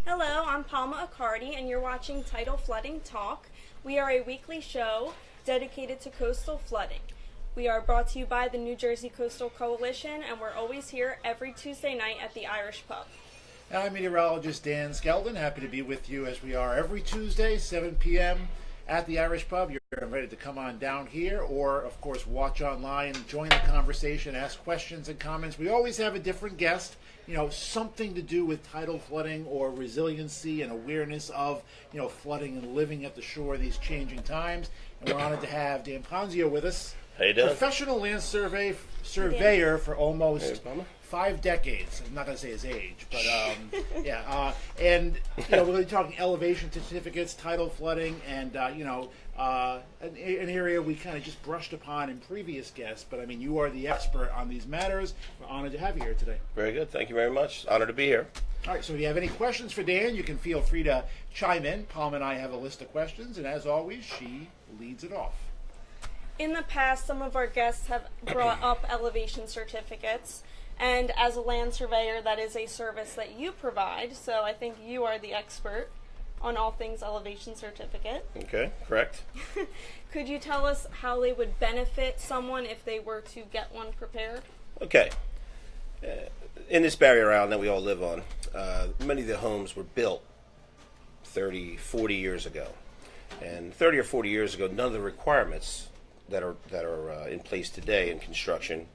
Hello, I'm Palma Accardi, and you're watching Tidal Flooding Talk. We are a weekly show dedicated to coastal flooding. We are brought to you by the New Jersey Coastal Coalition, and we're always here every Tuesday night at the Irish Pub. I'm meteorologist Dan Skeldon. Happy to be with you as we are every Tuesday, 7 p.m. at the Irish Pub. You're invited to come on down here or, of course, watch online, join the conversation, ask questions and comments. We always have a different guest, something to do with tidal flooding or resiliency and awareness of, flooding and living at the shore these changing times. And we're honored to have Dan Ponzio with us. How you doing? Professional land surveyor for almost 5 decades. I'm not going to say his age, but and we're going to be talking elevation certificates, tidal flooding, and an area we kind of just brushed upon in previous guests. But I mean, you are the expert on these matters. We're honored to have you here today. Very good. Thank you very much. Honored to be here. All right. So if you have any questions for Dan, you can feel free to chime in. Palma and I have a list of questions, and as always, she leads it off. In the past, some of our guests have brought up elevation certificates, and as a land surveyor, that is a service that you provide, so I think you are the expert on all things elevation certificate. Okay, correct. Could you tell us how they would benefit someone if they were to get one prepared? Okay. In this barrier island that we all live on, many of the homes were built 30, 40 years ago. And 30 or 40 years ago, none of the requirements that are in place today in construction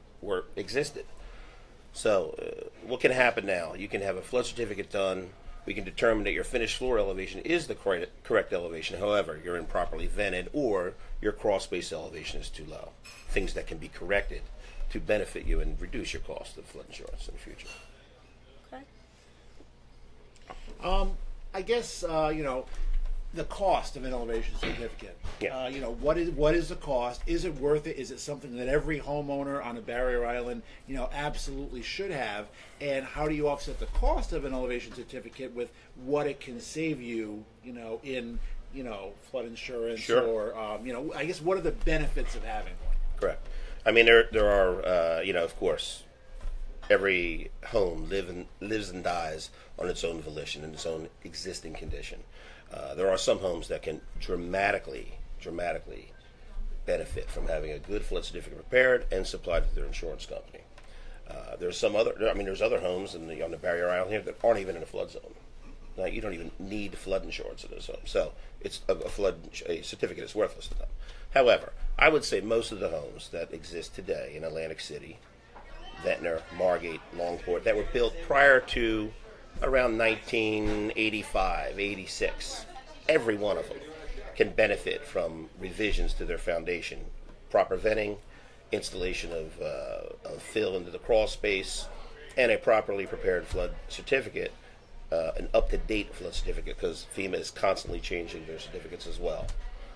existed. So what can happen now? You can have a flood certificate done. We can determine that your finished floor elevation is the correct elevation. However, you're improperly vented or your crawl space elevation is too low. Things that can be corrected to benefit you and reduce your cost of flood insurance in the future. Okay. I guess the cost of an elevation certificate. Yeah. What is the cost? Is it worth it? Is it something that every homeowner on a barrier island, absolutely should have? And how do you offset the cost of an elevation certificate with what it can save you, in flood insurance? Sure. Or I guess what are the benefits of having one? Correct. I mean, there are of course, every home lives and dies on its own volition and its own existing condition. There are some homes that can dramatically benefit from having a good flood certificate prepared and supplied to their insurance company. There's other homes on the barrier island here that aren't even in a flood zone. Now, you don't even need flood insurance in those homes, so it's a certificate is worthless to them. However, I would say most of the homes that exist today in Atlantic City, Ventnor, Margate, Longport, that were built prior to around 1985, 86. Every one of them can benefit from revisions to their foundation, proper venting, installation of fill into the crawl space, and a properly prepared flood certificate, an up-to-date flood certificate, because FEMA is constantly changing their certificates as well.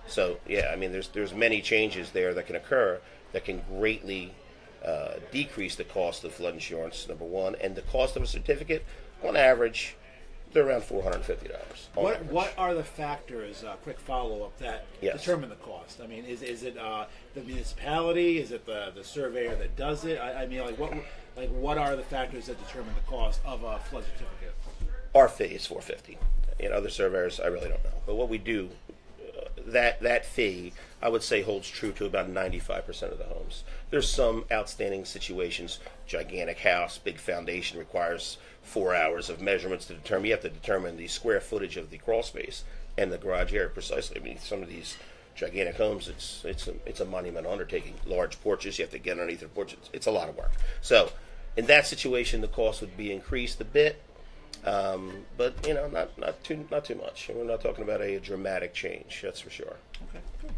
So, there's many changes there that can occur that can greatly decrease the cost of flood insurance, number one, and the cost of a certificate. On average, they're around $450. What are the factors? Quick follow-up that determine the cost. I mean, is it the municipality? Is it the surveyor that does it? What are the factors that determine the cost of a flood certificate? Our fee is $450. Other surveyors, I really don't know. But what we do, that fee, I would say, holds true to about 95% of the homes. There's some outstanding situations. Gigantic house, big foundation requires 4 hours of measurements to determine. You have to determine the square footage of the crawl space and the garage area precisely. I mean, some of these gigantic homes, it's a monumental undertaking. Large porches, you have to get underneath the porches. It's a lot of work. So, in that situation, the cost would be increased a bit, but not too much. We're not talking about a dramatic change. That's for sure. Okay. Good.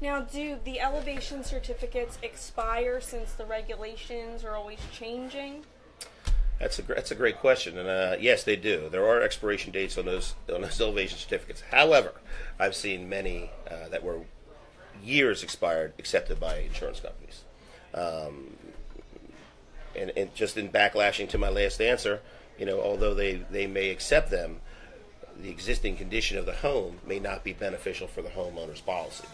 Now, do the elevation certificates expire since the regulations are always changing? That's a great question, and yes, they do. There are expiration dates on those elevation certificates. However, I've seen many that were years expired, accepted by insurance companies. And just in backlashing to my last answer, although they may accept them, the existing condition of the home may not be beneficial for the homeowner's policy.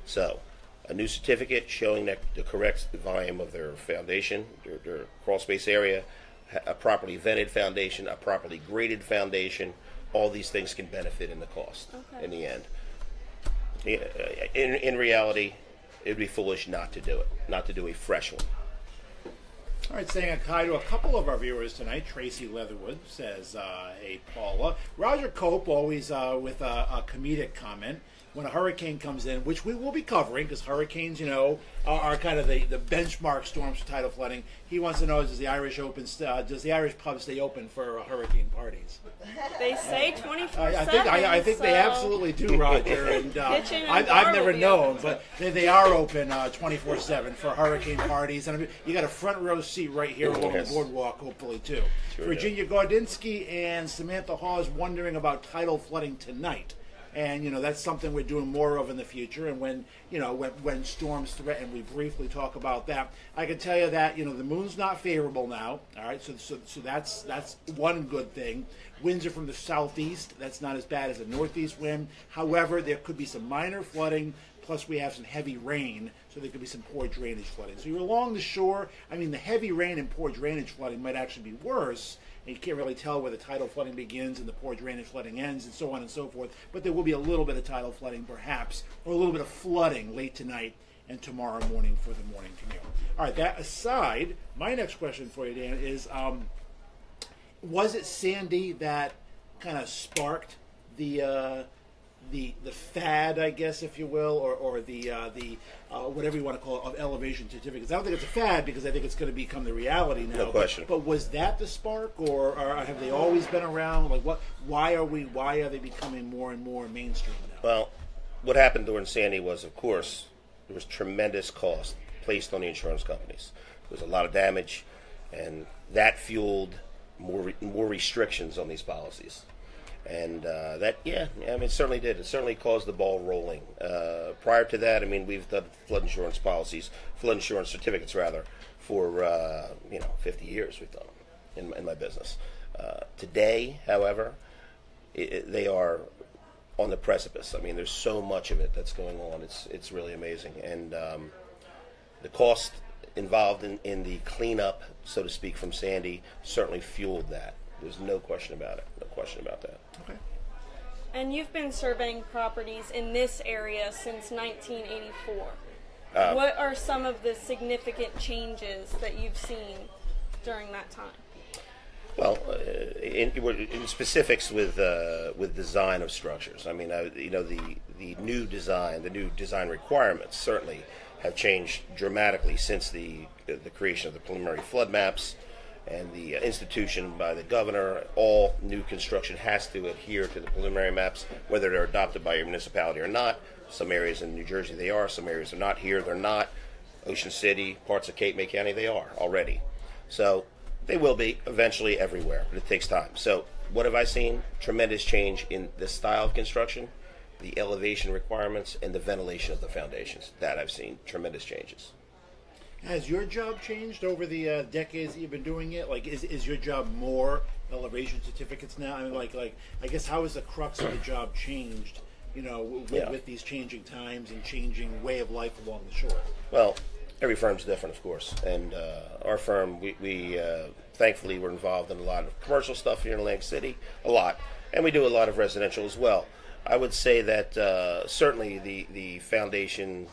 So, a new certificate showing that the correct volume of their foundation, their crawl space area, a properly vented foundation, a properly graded foundation, all these things can benefit in the cost Okay. in the end. In reality, it would be foolish not to do it, not to do a fresh one. All right, saying hi to a couple of our viewers tonight. Tracy Leatherwood says, hey, Paula. Roger Cope, always with a comedic comment. When a hurricane comes in, which we will be covering, because hurricanes, are kind of the benchmark storms for tidal flooding. He wants to know: does the Irish pub stay open for hurricane parties? They say 24/7. I think they absolutely do, Roger. And Kitchen and I've bar never will be known, open. but they are open 24/7 for hurricane parties. And I mean, you got a front row seat right here along the boardwalk, hopefully too. Sure Virginia Gordinsky and Samantha Hawes wondering about tidal flooding tonight. And that's something we're doing more of in the future. And when storms threaten, we briefly talk about that. I can tell you that the moon's not favorable now. All right, so that's one good thing. Winds are from the southeast. That's not as bad as a northeast wind. However, there could be some minor flooding. Plus, we have some heavy rain, so there could be some poor drainage flooding. So you're along the shore. I mean, the heavy rain and poor drainage flooding might actually be worse. And you can't really tell where the tidal flooding begins and the poor drainage flooding ends, and so on and so forth. But there will be a little bit of tidal flooding, perhaps, or a little bit of flooding late tonight and tomorrow morning for the morning commute. All right, that aside, my next question for you, Dan, is was it Sandy that kind of sparked the fad, I guess, if you will, or the whatever you want to call it, of elevation certificates? I don't think it's a fad because I think it's going to become the reality now. No question. But was that the spark, or have they always been around? Like, why are they becoming more and more mainstream now? Well, what happened during Sandy was, of course, there was tremendous cost placed on the insurance companies. There was a lot of damage, and that fueled more restrictions on these policies. And it certainly did. It certainly caused the ball rolling. Prior to that, we've done flood insurance certificates for 50 years. We've done them in my business. Today, however, they are on the precipice. There's so much of it that's going on. It's really amazing, and the cost involved in the cleanup, so to speak, from Sandy certainly fueled that. There's no question about it. No question about that. Okay. And you've been surveying properties in this area since 1984. What are some of the significant changes that you've seen during that time? Well, in specifics with design of structures, the new design requirements certainly have changed dramatically since the creation of the preliminary flood maps and the institution by the governor. All new construction has to adhere to the preliminary maps, whether they're adopted by your municipality or not. Some areas in New Jersey they are, some areas are not. Here they're not. Ocean City, parts of Cape May County, they are already. So they will be eventually everywhere, but it takes time. So what have I seen? Tremendous change in the style of construction, the elevation requirements, and the ventilation of the foundations. That I've seen tremendous changes. Has your job changed over the decades that you've been doing it? Like, is your job more elevation certificates now? I guess how has the crux of the job changed? With these changing times and changing way of life along the shore. Well, every firm's different, of course, and our firm, we thankfully we're involved in a lot of commercial stuff here in Atlantic City, a lot, and we do a lot of residential as well. I would say that certainly the foundation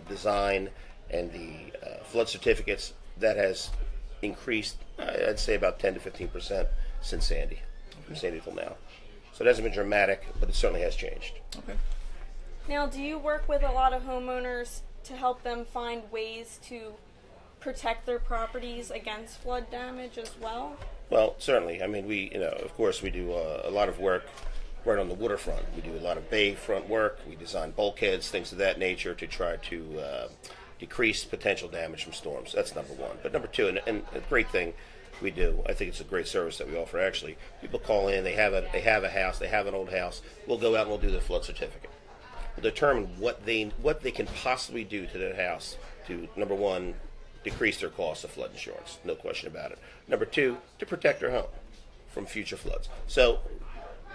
design and the flood certificates, that has increased, I'd say about 10 to 15% since Sandy, from Sandy till now. So it hasn't been dramatic, but it certainly has changed. Okay. Now, do you work with a lot of homeowners to help them find ways to protect their properties against flood damage as well? Well, certainly. We, of course, we do a lot of work right on the waterfront. We do a lot of bayfront work. We design bulkheads, things of that nature, to try to decrease potential damage from storms. That's number one. But number two, and a great thing we do, I think it's a great service that we offer actually. People call in, they have a house, they have an old house. We'll go out and we'll do the flood certificate. We'll determine what they can possibly do to that house to, number one, decrease their cost of flood insurance. No question about it. Number two, to protect their home from future floods. So,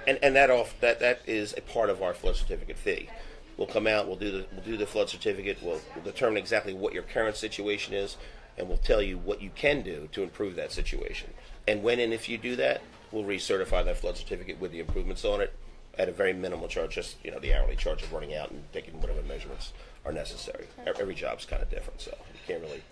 and that is a part of our flood certificate fee. We'll come out, we'll do the flood certificate, we'll determine exactly what your current situation is, and we'll tell you what you can do to improve that situation. And when and if you do that, we'll recertify that flood certificate with the improvements on it at a very minimal charge, just the hourly charge of running out and taking whatever measurements are necessary. Every job's kind of different, so you can't really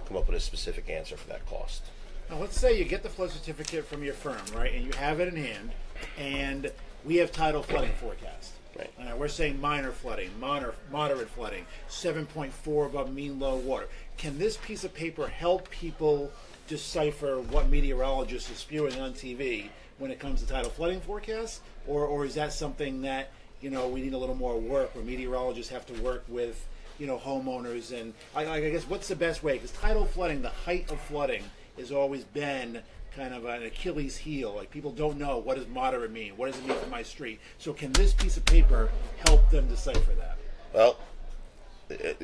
come up with a specific answer for that cost. Now, let's say you get the flood certificate from your firm, right, and you have it in hand, and we have tidal flooding forecast. Right. We're saying minor flooding, moderate flooding, 7.4 above mean low water. Can this piece of paper help people decipher what meteorologists are spewing on TV when it comes to tidal flooding forecasts, or is that something that we need a little more work, where meteorologists have to work with homeowners? And I guess what's the best way? Because tidal flooding, the height of flooding, has always been kind of an Achilles heel. Like, people don't know, what does moderate mean? What does it mean for my street? So can this piece of paper help them decipher that? Well,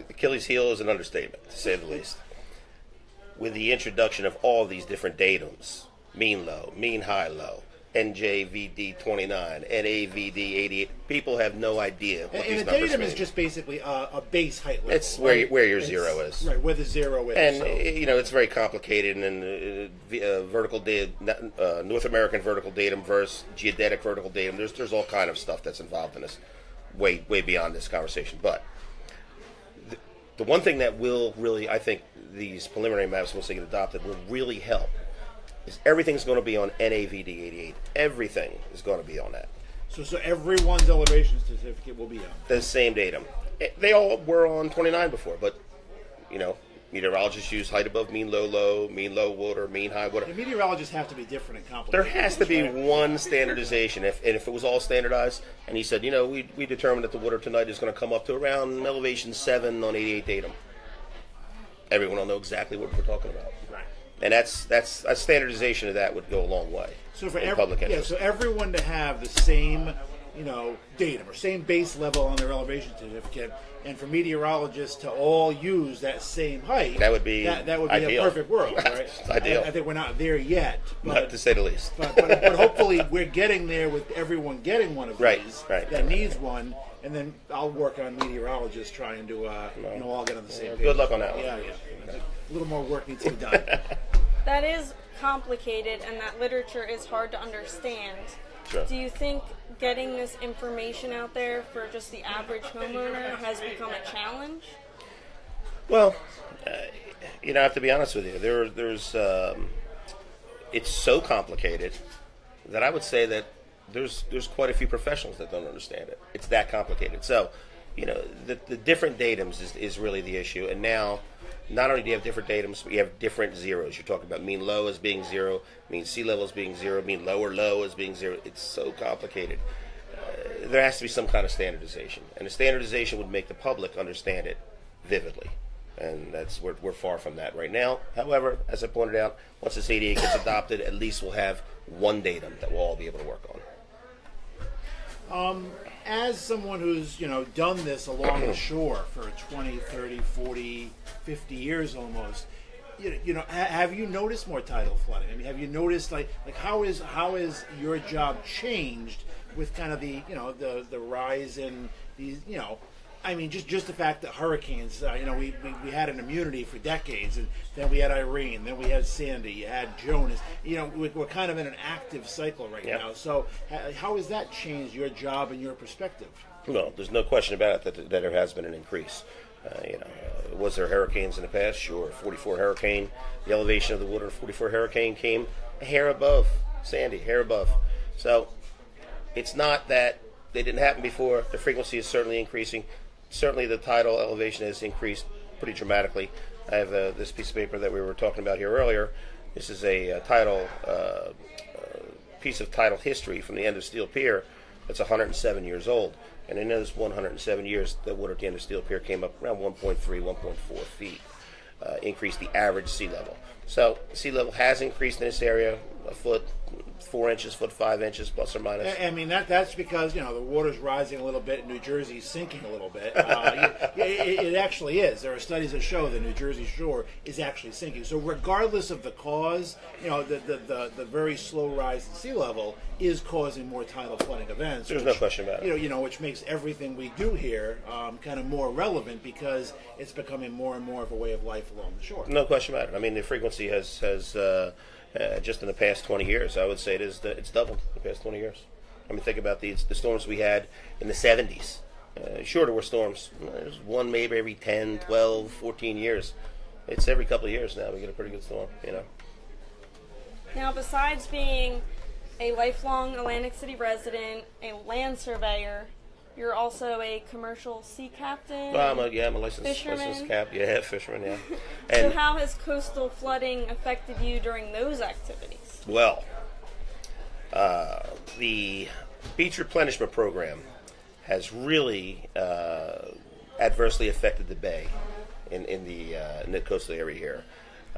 Achilles heel is an understatement, to say the least. With the introduction of all these different datums, mean low, mean high low, NJVD 29, NAVD 88, people have no idea what these and the numbers datum mean. is just basically a base height level. It's where your zero is. Right, where the zero is. And, so. it's very complicated, and vertical data, North American vertical datum versus geodetic vertical datum, there's all kind of stuff that's involved in this, way beyond this conversation. But the one thing that will really, I think, these preliminary maps, once they get adopted, will really help is everything's going to be on NAVD 88. Everything is going to be on that. So everyone's elevation certificate will be on The same datum. They all were on 29 before, but, meteorologists use height above mean low, mean low water, mean high water. The meteorologists have to be different and complicated. There has to be one standardization. If it was all standardized, and he said, we determined that the water tonight is going to come up to around elevation 7 on 88 datum, everyone will know exactly what we're talking about. Right. And that's a standardization of that would go a long way. So for public interest. so everyone to have the same, datum or same base level on their elevation certificate, and for meteorologists to all use that same height, that would be a ideal. perfect world, right? It's ideal. I think we're not there yet, but, Not to say the least. but hopefully we're getting there with everyone getting one of these that needs one, and then I'll work on meteorologists trying to all get on the same page. Good luck on that one. Yeah. A little more work needs to be done. That is complicated, and that literature is hard to understand. Sure. Do you think getting this information out there for just the average homeowner has become a challenge? Well, I have to be honest with you. There's it's so complicated that I would say that there's quite a few professionals that don't understand it. It's that complicated. So, the different datums is really the issue. And now, not only do you have different datums, but you have different zeros. You're talking about mean low as being 0, mean sea level as being 0, mean lower low as being 0. It's so complicated. There has to be some kind of standardization. And the standardization would make the public understand it vividly. And we're far from that right now. However, as I pointed out, once this 88 gets adopted, at least we'll have one datum that we'll all be able to work on. As someone who's, done this along the shore for 20, 30, 40, 50 years almost, have you noticed more tidal flooding? I mean, have you noticed like how is your job changed with kind of the rise in these, I mean, just the fact that hurricanes, we had an immunity for decades, and then we had Irene, then we had Sandy, you had Jonas. We're kind of in an active cycle right now. So how has that changed your job and your perspective? No, there's no question about it that there has been an increase. Was there hurricanes in the past? Sure. 44 hurricane, the elevation of the water in 44 hurricane came a hair above Sandy, hair above. So it's not that they didn't happen before. The frequency is certainly increasing. Certainly the tidal elevation has increased pretty dramatically. I have this piece of paper that we were talking about here earlier. This is a piece of tidal history from the end of Steel Pier that's 107 years old. And in those 107 years, the water at the end of Steel Pier came up around 1.3, 1.4 feet, increased the average sea level. So sea level has increased in this area a foot, 4 inches, foot 5 inches, plus or minus. I mean, that's because, the water's rising a little bit, New Jersey's sinking a little bit. It actually is. There are studies that show the New Jersey shore is actually sinking. So regardless of the cause, the very slow rise in sea level is causing more tidal flooding events. There's no question about it. Which makes everything we do here kind of more relevant because it's becoming more and more of a way of life along the shore. No question about it. I mean, the frequency has just in the past 20 years. I would say it's doubled in the past 20 years. I mean, think about the storms we had in the 70s. Sure, there were storms. There's one maybe every 10, 12, 14 years. It's every couple of years now we get a pretty good storm, Now, besides being a lifelong Atlantic City resident, a land surveyor, you're also a commercial sea captain. I'm a licensed fisherman. Fisherman, yeah. So And how has coastal flooding affected you during those activities? well, the beach replenishment program has really adversely affected the bay in the coastal area here.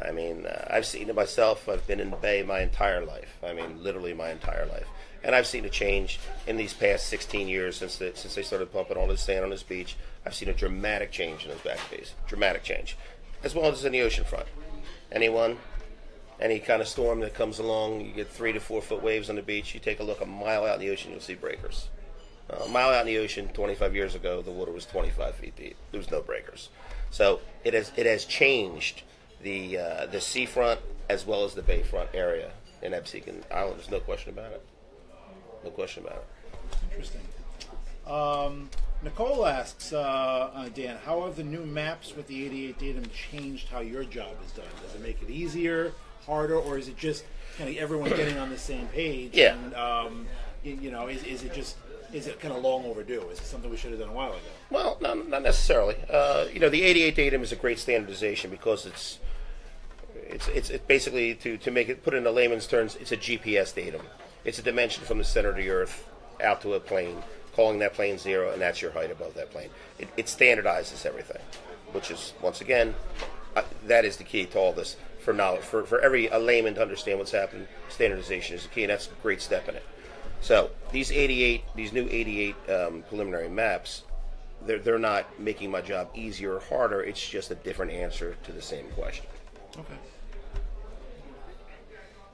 I mean, I've seen it myself. I've been in the bay my entire life. I mean, literally my entire life. And I've seen a change in these past 16 years since they started pumping all this sand on this beach. I've seen a dramatic change in those back bays. Dramatic change. As well as in the ocean front. Any kind of storm that comes along, you get 3 to 4 foot waves on the beach. You take a look a mile out in the ocean, you'll see breakers. A mile out in the ocean 25 years ago, the water was 25 feet deep. There was no breakers. So it has changed the seafront as well as the bayfront area in Absecon Island. There's no question about it. No question about it. Interesting. Nicole asks, Dan, how have the new maps with the 88 datum changed how your job is done? Does it make it easier, harder, or is it just kind of everyone getting on the same page? Yeah. And, is it kind of long overdue? Is it something we should have done a while ago? Well, not necessarily. The 88 datum is a great standardization because it's basically to make it, put it in a layman's terms, it's a GPS datum. It's a dimension from the center of the earth out to a plane, calling that plane 0, and that's your height above that plane. It standardizes everything, which is, once again, that is the key to all this for knowledge. For a layman to understand what's happening, standardization is the key, and that's a great step in it. So these new 88 preliminary maps, they're not making my job easier or harder. It's just a different answer to the same question. Okay.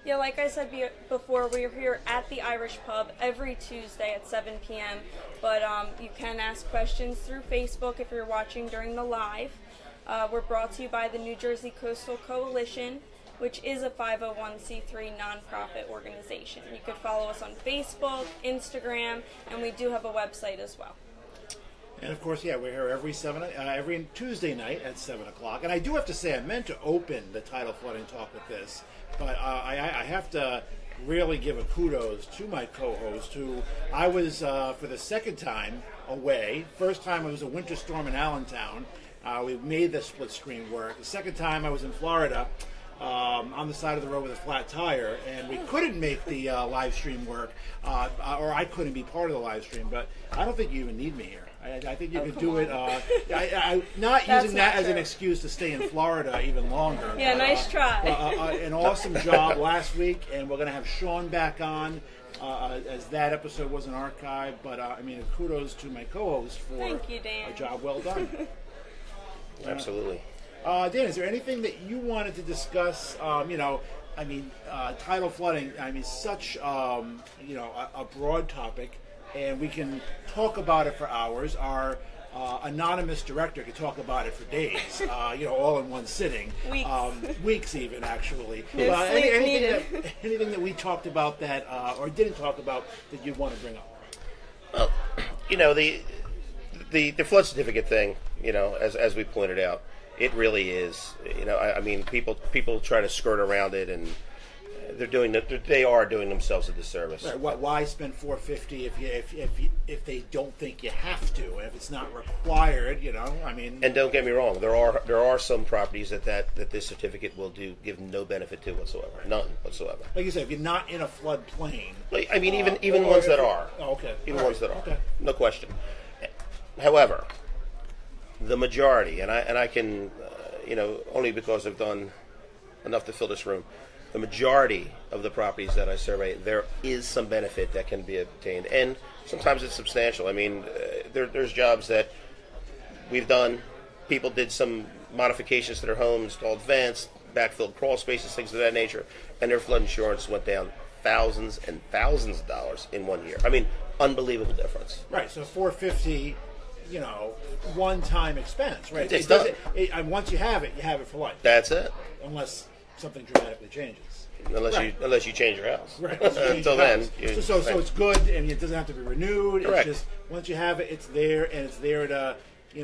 Yeah, like I said before, we're here at the Irish Pub every Tuesday at 7 p.m., but you can ask questions through Facebook if you're watching during the live. We're brought to you by the New Jersey Coastal Coalition, which is a 501c3 nonprofit organization. You could follow us on Facebook, Instagram, and we do have a website as well. And of course, we're here every Tuesday night at 7 o'clock. And I do have to say, I meant to open the Tidal Flooding Talk with this, but I have to really give a kudos to my co-host, who I was, for the second time, away. First time it was a winter storm in Allentown. We made the split screen work. The second time I was in Florida, on the side of the road with a flat tire, and we couldn't make the live stream work, or I couldn't be part of the live stream, but I don't think you even need me here. I think you could do it. Not using that as an excuse to stay in Florida even longer. Yeah, nice try. An awesome job last week, and we're going to have Sean back on, as that episode was an archive, but kudos to my co-host for Thank you, Dan. a job well done. Absolutely. Dan, is there anything that you wanted to discuss? Tidal flooding, such, a broad topic, and we can talk about it for hours. Our anonymous director could talk about it for days, all in one sitting. Weeks even, actually. Anything that we talked about that, or didn't talk about that you'd want to bring up? Well, the flood certificate thing, as we pointed out, it really is. People try to skirt around it, and they are doing themselves a disservice. Right. Why spend $450 if they don't think you have to, and if it's not required? And don't get me wrong, there are some properties that this certificate will give no benefit to whatsoever, none whatsoever. Like you said, if you're not in a floodplain. Even ones that are. Oh, okay. Even ones that are. No question. However, the majority, and I can, only because I've done enough to fill this room, the majority of the properties that I survey, there is some benefit that can be obtained, and sometimes it's substantial. There's jobs that we've done. People did some modifications to their homes, installed vents, backfilled crawl spaces, things of that nature, and their flood insurance went down thousands and thousands of dollars in 1 year. Unbelievable difference. Right, so $450, one-time expense, right? It's done. Once you have it for life. That's it. Unless something dramatically changes. unless you change your house. Right. Until then, so it's good, and it doesn't have to be renewed. Correct. It's just once you have it, it's there, and it's there to,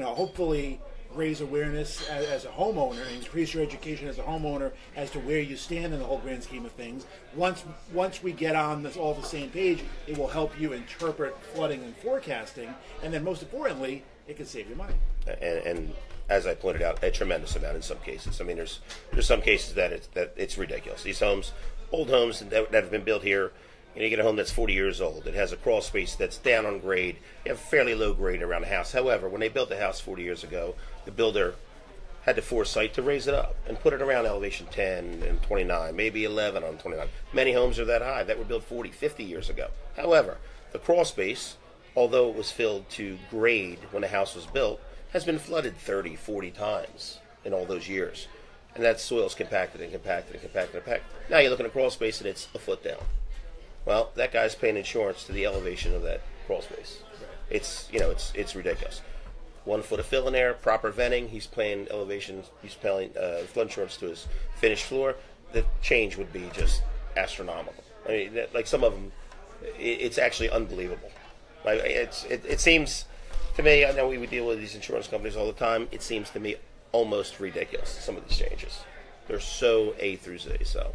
hopefully raise awareness as a homeowner and increase your education as a homeowner as to where you stand in the whole grand scheme of things. Once we get on this all the same page, it will help you interpret flooding and forecasting, and then most importantly, it can save you money. And as I pointed out, a tremendous amount in some cases. I mean, there's some cases that it's ridiculous. These homes, old homes that have been built here, you get a home that's 40 years old. It has a crawl space that's down on grade. You have fairly low grade around the house. However, when they built the house 40 years ago, the builder had the foresight to raise it up and put it around elevation 10 and 29, maybe 11 on 29. Many homes are that high that were built 40, 50 years ago. However, the crawl space, although it was filled to grade when the house was built, has been flooded 30, 40 times in all those years. And that soil's compacted and compacted and compacted and compacted. Now you look at a crawl space and it's a foot down. Well, that guy's paying insurance to the elevation of that crawl space. It's ridiculous. 1 foot of fill in there, proper venting. He's paying elevation. He's paying flood insurance to his finished floor. The change would be just astronomical. I mean, like some of them, it's actually unbelievable. It seems to me. I know we deal with these insurance companies all the time. It seems to me almost ridiculous. Some of these changes. They're so A through Z. So.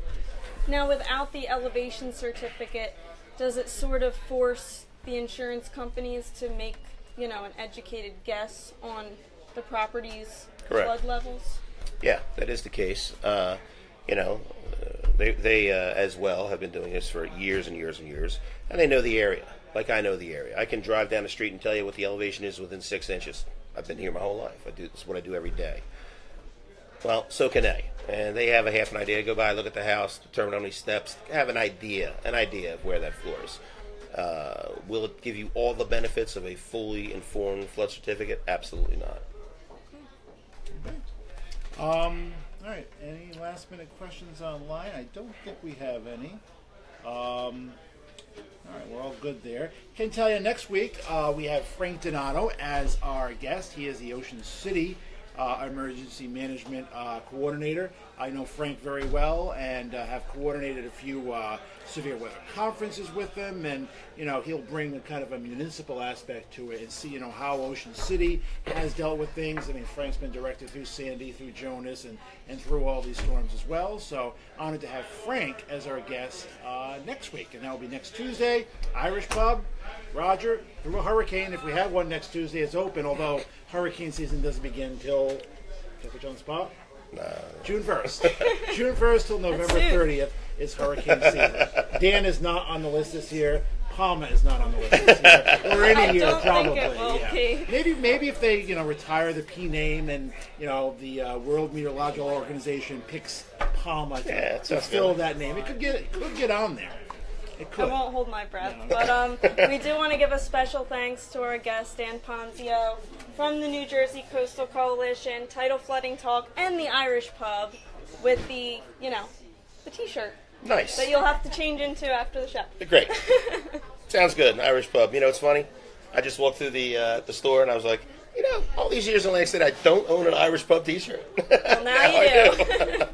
Now, without the elevation certificate, does it sort of force the insurance companies to make, an educated guess on the property's flood levels? Yeah, that is the case. They as well have been doing this for years and years and years, and they know the area. Like I know the area. I can drive down the street and tell you what the elevation is within 6 inches. I've been here my whole life. This is what I do every day. Well, so can they. And they have a half an idea. Go by, look at the house, determine how many steps, have an idea of where that floor is. Will it give you all the benefits of a fully informed flood certificate? Absolutely not. Okay. All right. Any last minute questions online? I don't think we have any. All right, we're all good there. Can tell you next week we have Frank Donato as our guest. He is the Ocean City Emergency Management Coordinator. I know Frank very well and have coordinated a few severe weather conferences with him, and he'll bring a kind of a municipal aspect to it and see how Ocean City has dealt with things. I mean, Frank's been directed through Sandy, through Jonas, and through all these storms as well. So honored to have Frank as our guest next week, and that will be next Tuesday. Irish Pub. Roger, through a hurricane, if we have one next Tuesday, it's open, although hurricane season doesn't begin till, can I put you on the spot? June 1st. June 1st till November 30th is hurricane season. Dan is not on the list this year. Palma is not on the list this year. Or any year, probably. Yeah. Maybe if they, retire the P name and, the World Meteorological Organization picks Palma to fill that name, it could get on there. I won't hold my breath, but we do want to give a special thanks to our guest, Dan Ponzio, from the New Jersey Coastal Coalition, Tidal Flooding Talk, and the Irish Pub, with the, the T-shirt. Nice. That you'll have to change into after the show. Great. Sounds good. An Irish Pub. It's funny. I just walked through the store and I was like, all these years in Lansing, I don't own an Irish Pub T-shirt. Well, now you do.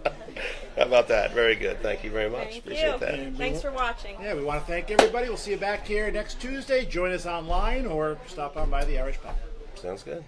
How about that? Very good. Thank you very much. Appreciate that. Thanks for watching. Yeah, we want to thank everybody. We'll see you back here next Tuesday. Join us online or stop on by the Irish Pub. Sounds good.